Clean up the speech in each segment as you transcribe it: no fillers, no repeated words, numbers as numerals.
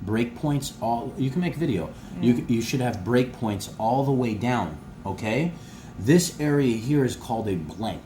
break points all, you can make a video. You should have break points all the way down, okay? This area here is called a blank.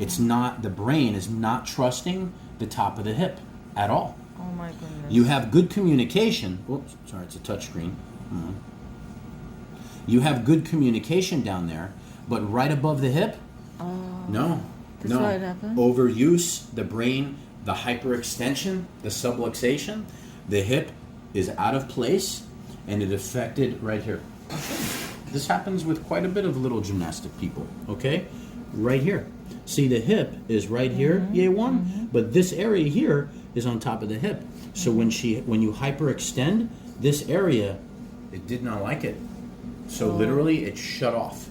It's not, the brain is not trusting the top of the hip at all. Oh my goodness. You have good communication. Oops, sorry, it's a touch screen. You have good communication down there, but right above the hip, no. That's why it happened? Overuse, the brain, the hyperextension, the subluxation, the hip is out of place, and it affected right here. This happens with quite a bit of little gymnastic people, okay? Right here. See, the hip is right here, Ye1, but this area here is on top of the hip. So when you hyperextend this area, it did not like it. So literally, it shut off.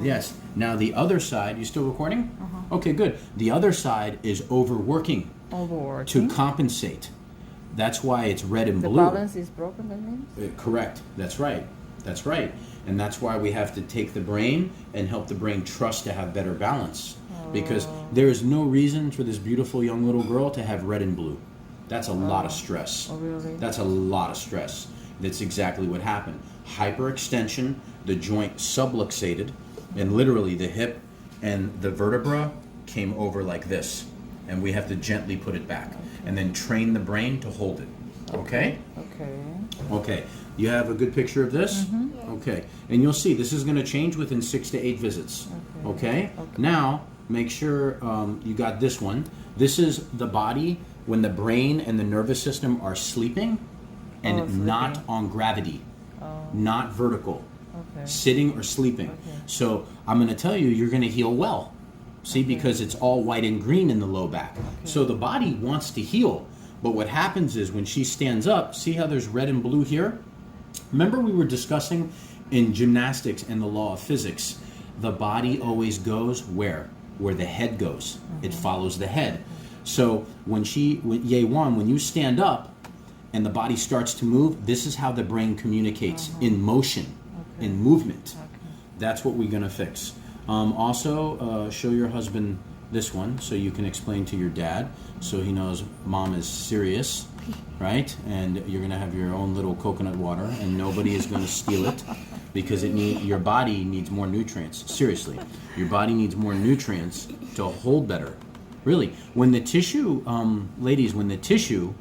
Yes. Now the other side, you still recording? Okay, good. The other side is overworking. To compensate. That's why it's red and blue. The balance is broken, that means? Correct. That's right. That's right. And that's why we have to take the brain and help the brain trust to have better balance. Because there is no reason for this beautiful young little girl to have red and blue. That's a lot of stress. Oh, really? That's a lot of stress. That's exactly what happened. Hyperextension, the joint subluxated, and literally the hip and the vertebra came over like this. And we have to gently put it back. And then train the brain to hold it. Okay? Okay. Okay. You have a good picture of this? Okay. And you'll see this is going to change within 6 to 8 visits. Okay? Now, make sure you got this one. This is the body when the brain and the nervous system are sleeping and not on gravity, not vertical, sitting or sleeping. So I'm going to tell you, you're going to heal well. See, because it's all white and green in the low back. So the body wants to heal. But what happens is when she stands up, see how there's red and blue here? Remember we were discussing in gymnastics and the law of physics, the body always goes where? Where the head goes. It follows the head. So when Ye1, when you stand up and the body starts to move, this is how the brain communicates in motion, in movement. That's what we're going to fix. Also, show your husband this one so you can explain to your dad so he knows mom is serious, right? And you're going to have your own little coconut water and nobody is going to steal it because your body needs more nutrients. Seriously, your body needs more nutrients to hold better. Really, when the tissue, ladies, when the tissue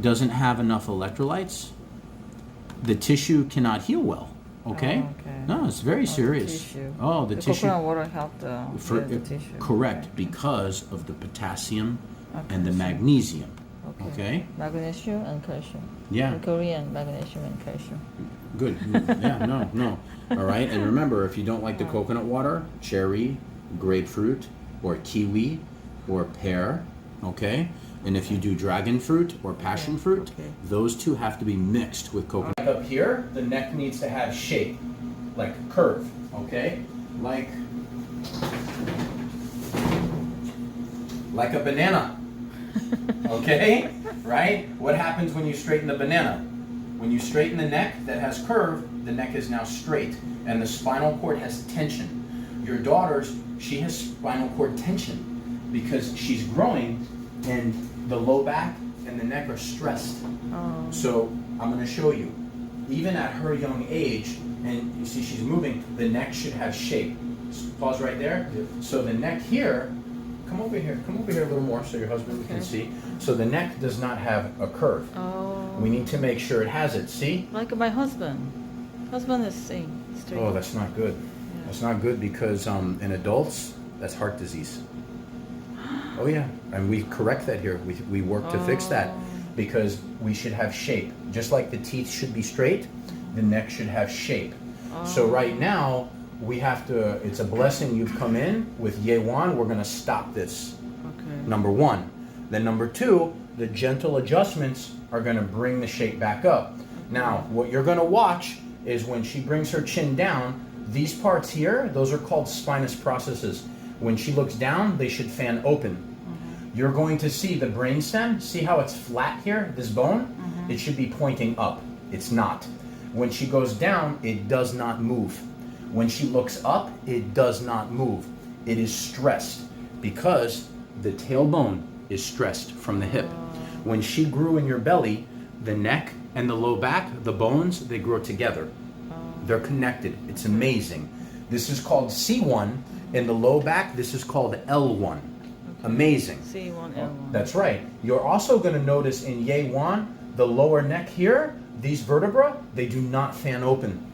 doesn't have enough electrolytes, the tissue cannot heal well. Okay? No, it's very serious. Tissue. The tissue. Coconut water helped the tissue. Correct, because of the potassium and the magnesium. Okay? Magnesium and calcium. Yeah. In Korean, magnesium and calcium. Good. Yeah, no. All right, and remember, if you don't like the coconut water, cherry, grapefruit, or kiwi, or pear, okay? And if you do dragon fruit or passion fruit, those two have to be mixed with coconut. Up here, the neck needs to have shape, like curve, okay? Like a banana, okay? Right? What happens when you straighten the banana? When you straighten the neck that has curve, the neck is now straight, and the spinal cord has tension. Your daughter's, she has spinal cord tension because she's growing and the low back and the neck are stressed. So I'm going to show you. Even at her young age, and you see she's moving, the neck should have shape. Pause right there. So the neck here, come over here a little more so your husband can see. So the neck does not have a curve. We need to make sure it has it. See? Like my husband. Husband is straight. Oh, that's not good. Yeah. That's not good because in adults, that's heart disease. Oh yeah, and we correct that here. We work to fix that because we should have shape. Just like the teeth should be straight, the neck should have shape. So right now, we have to, it's a blessing you've come in with Ye1, we're going to stop this. Number one. Then number two, the gentle adjustments are going to bring the shape back up. Now, what you're going to watch is when she brings her chin down, these parts here, those are called spinous processes. When she looks down, they should fan open. You're going to see the brainstem. See how it's flat here, this bone? It should be pointing up. It's not. When she goes down, it does not move. When she looks up, it does not move. It is stressed because the tailbone is stressed from the hip. When she grew in your belly, the neck and the low back, the bones, they grow together. They're connected. It's amazing. This is called C1. In the low back, this is called L1. Amazing. C1, L1. That's right. You're also going to notice in Ye1, the lower neck here, these vertebrae, they do not fan open.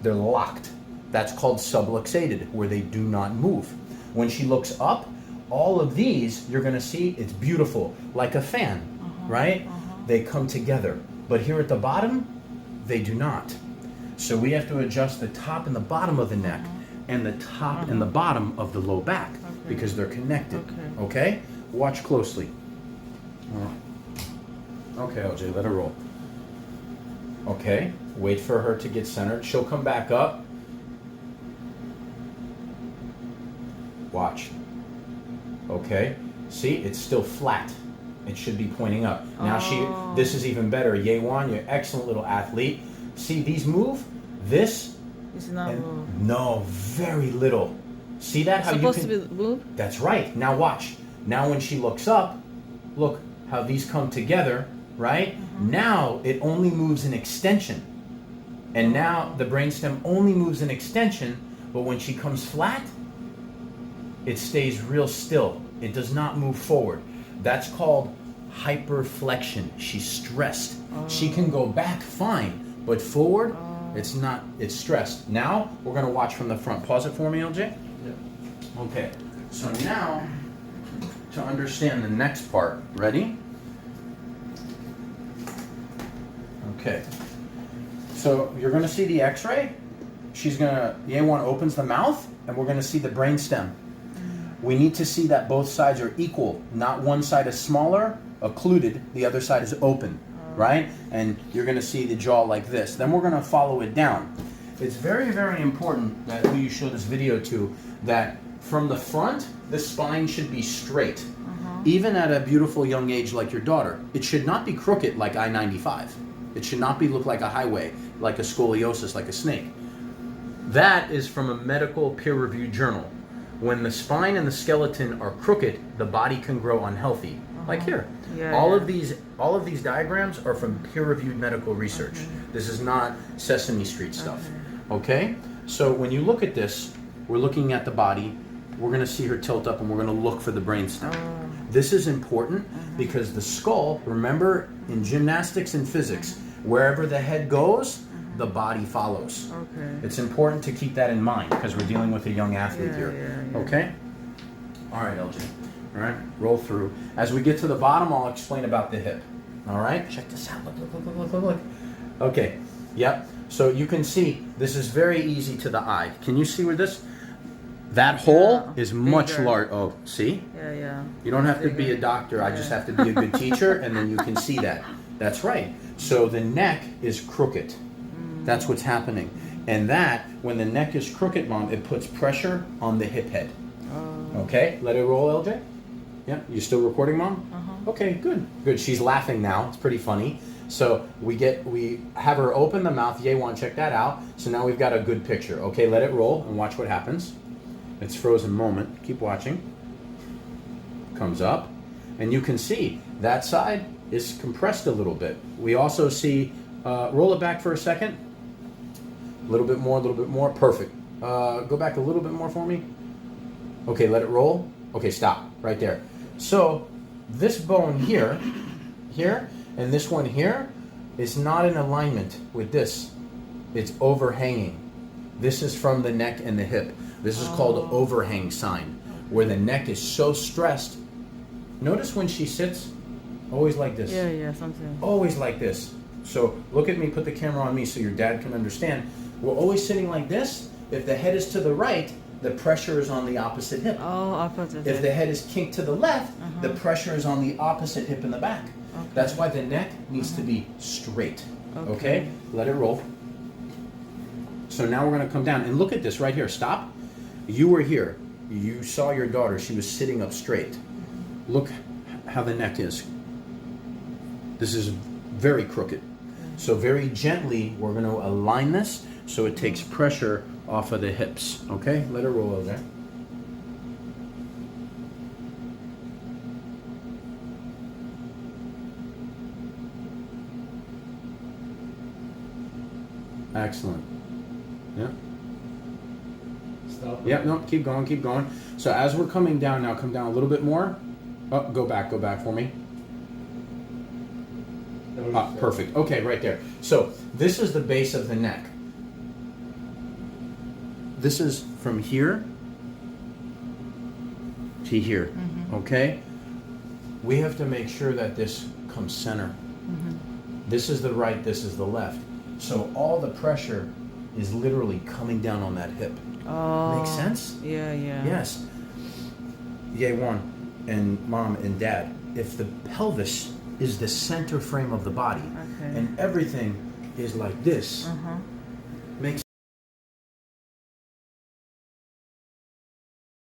They're locked. That's called subluxated, where they do not move. When she looks up, all of these, you're going to see, it's beautiful, like a fan, right? They come together. But here at the bottom, they do not. So we have to adjust the top and the bottom of the neck and the top and the bottom of the low back because they're connected. Okay? Watch closely. Okay, LJ, let her roll. Okay, wait for her to get centered. She'll come back up. Watch. Okay, see, it's still flat. It should be pointing up. Now this is even better. Ye1, you're an excellent little athlete. See, these move. This It's not moved. no, very little. See that? How Supposed you to can? be moved? That's right. Now watch. Now when she looks up, look how these come together, right? Now it only moves in extension. And now the brainstem only moves in extension, but when she comes flat, it stays real still. It does not move forward. That's called hyperflexion. She's stressed. She can go back fine, but forward, it's not, it's stressed. Now, we're gonna watch from the front. Pause it for me, LJ. Yeah. Okay, so now, to understand the next part, ready? Okay, so you're gonna see the x-ray. Ye1 opens the mouth, and we're gonna see the brainstem. We need to see that both sides are equal, not one side is smaller, occluded, the other side is open, right? And you're gonna see the jaw like this. Then we're gonna follow it down. It's very, very important that who you show this video to, that from the front, the spine should be straight. Even at a beautiful young age like your daughter. It should not be crooked like I-95. It should not be look like a highway, like a scoliosis, like a snake. That is from a medical peer-reviewed journal. When the spine and the skeleton are crooked, the body can grow unhealthy. Like here. All of these diagrams are from peer-reviewed medical research. This is not Sesame Street stuff. Okay? So when you look at this, we're looking at the body. We're going to see her tilt up and we're going to look for the brainstem. This is important because the skull, remember in gymnastics and physics, wherever the head goes, the body follows. It's important to keep that in mind because we're dealing with a young athlete here. Okay? All right, LJ. All right, roll through. As we get to the bottom, I'll explain about the hip. All right? Check this out. Look, look, look, look, look, look. Okay. Yep. So you can see this is very easy to the eye. Can you see where this? That hole is much larger. Oh, see? Yeah. You don't have to be a doctor. I just have to be a good teacher, and then you can see that. That's right. So the neck is crooked. That's what's happening. And that, when the neck is crooked, Mom, it puts pressure on the hip head. Okay? Let it roll, LJ? Yeah? You still recording, Mom? Okay, good. Good. She's laughing now. It's pretty funny. So we have her open the mouth. Ye1, check that out. So now we've got a good picture. Okay, let it roll and watch what happens. It's frozen moment. Keep watching. Comes up. And you can see that side is compressed a little bit. We also see, roll it back for a second. A little bit more. Perfect. Go back a little bit more for me. Okay, let it roll. Okay, stop. Right there. So this bone here, and this one here is not in alignment with this. It's overhanging. This is from the neck and the hip. This is called an overhang sign, where the neck is so stressed. Notice when she sits, always like this. Yeah, something. Always like this. So look at me, put the camera on me so your dad can understand. We're always sitting like this. If the head is to the right, the pressure is on the opposite hip. Opposite. If the head is kinked to the left, the pressure is on the opposite hip in the back. That's why the neck needs to be straight. Okay? Let it roll. So now we're going to come down and look at this right here. Stop. You were here. You saw your daughter. She was sitting up straight. Look how the neck is. This is very crooked. So very gently, we're going to align this so it takes pressure off of the hips. Okay? Let it roll over there. Excellent. Yeah. Stop. Yep, no, keep going, keep going. So as we're coming down now, come down a little bit more. Oh, go back for me. Perfect. Okay, right there. So this is the base of the neck. This is from here to here. Okay? We have to make sure that this comes center. This is the right, this is the left. So all the pressure is literally coming down on that hip. Oh. Make sense? Yeah. Yes. Yewan and mom and dad, if the pelvis is the center frame of the body Okay. and everything is like this,